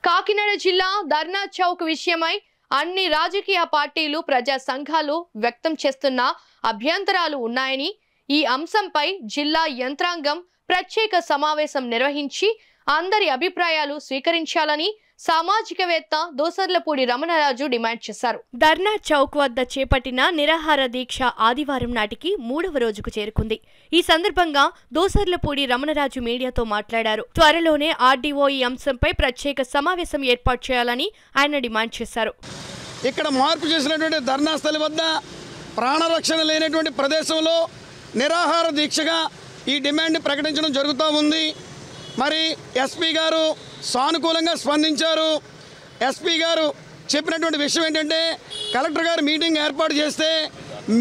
కాకినాడ జిల్లా ధర్నా చౌక్ విషయమై అన్ని రాజకీయ పార్టీలు ప్రజా సంఘాలు వ్యక్తం చేస్తున్న అభ్యంతరాలు ఉన్నాయని ఈ అంశంపై జిల్లా యంత్రాంగం ప్రత్యేక సమావేశం నిర్వహించి అందరి అభిప్రాయాలు స్వీకరించాలని సామాజికవేత్త దోసర్లపూడి రమణరాజు డిమాండ్ చేశారు. ధర్నా చౌక్ వద్ద చేపట్టిన నిరాహార దీక్ష ఆదివారం నాటికి 3వ రోజుకు చేరుకుంది. ఈ సందర్భంగా దోసర్లపూడి రమణరాజు మీడియాతో మాట్లాడారు. త్వరలోనే ఆర్డీఓ ఈ అంశంపై ప్రత్యేక సమావేశం ఏర్పాటు చేయాలని ఆయన డిమాండ్ చేశారు. ఇక్కడ మార్పు చేసినటువంటి ధర్నా స్థలి వద్ద ప్రాణరక్షణ లేనటువంటి ప్రదేశంలో నిరాహార దీక్షగా ఈ డిమాండ్ ప్రకటించడం జరుగుతూ ఉంది. మరి ఎస్పీ గారు సానుకూలంగా స్పందించారు. ఎస్పీ గారు చెప్పినటువంటి విషయం ఏంటంటే కలెక్టర్ గారు మీటింగ్ ఏర్పాటు చేస్తే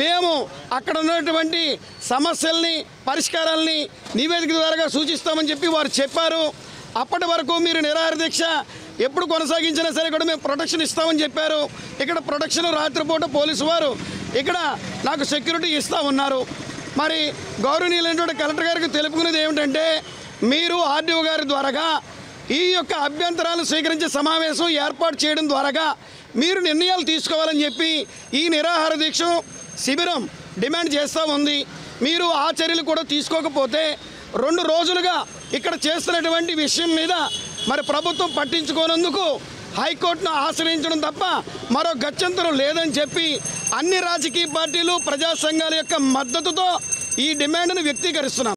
మేము అక్కడ ఉన్నటువంటి సమస్యల్ని పరిష్కారాలని నివేదిక ద్వారా సూచిస్తామని చెప్పి వారు చెప్పారు. అప్పటి వరకు మీరు నిరాహార దీక్ష ఎప్పుడు కొనసాగించినా సరే కూడా మేము ప్రొటెక్షన్ ఇస్తామని చెప్పారు. ఇక్కడ ప్రొటెక్షన్ రాత్రిపూట పోలీసు వారు ఇక్కడ నాకు సెక్యూరిటీ ఇస్తూ ఉన్నారు. మరి గౌరవనీయులైనటువంటి కలెక్టర్ గారికి తెలుపుకునేది ఏమిటంటే మీరు ఆర్డీఓ గారి ద్వారాగా ఈ యొక్క అభ్యంతరాలను స్వీకరించే సమావేశం ఏర్పాటు చేయడం ద్వారాగా మీరు నిర్ణయాలు తీసుకోవాలని చెప్పి ఈ నిరాహార దీక్ష శిబిరం డిమాండ్ చేస్తూ ఉంది. మీరు ఆ చర్యలు కూడా తీసుకోకపోతే 2 రోజులుగా ఇక్కడ చేస్తున్నటువంటి విషయం మీద మరి ప్రభుత్వం పట్టించుకోనందుకు హైకోర్టును ఆశ్రయించడం తప్ప మరో గత్యంతరం లేదని చెప్పి అన్ని రాజకీయ పార్టీలు ప్రజా సంఘాల యొక్క మద్దతుతో ఈ డిమాండ్ను వ్యక్తీకరిస్తున్నాం.